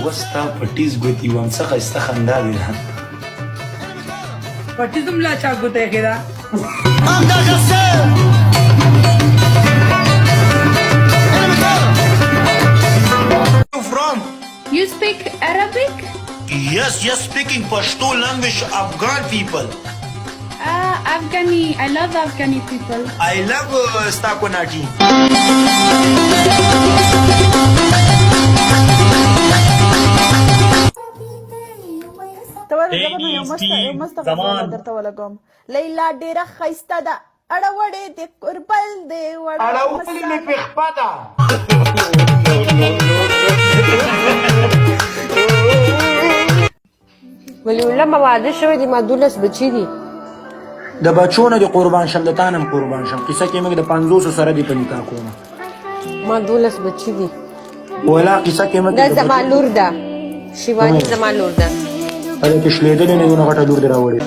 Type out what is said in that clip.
وستا پټیز ګوتې وم څه ښایسته خندا دی ده پټیز هم لا چا ګوتی کې ده You speak Arabic? Yes, speaking Pashto language, Afghan people. Afghani. I love Afghani people. I love Stakonati. لیلا ډیره ښایسته ده اړه وړې د قربل دی اړه ولې مې پخپا ده ولی الله ما واده شوی دی ما 12 بچی دي د بچو نه د قربان شم د تانم قربان شم قصه کې موږ د 500 سره دی په نکاح کوم ما 12 بچی دي ولا قصه کې موږ دا زما لور ده شیوانی زما لور ده هغه کې شلیدل نه یو نه غټه لور دی راوړي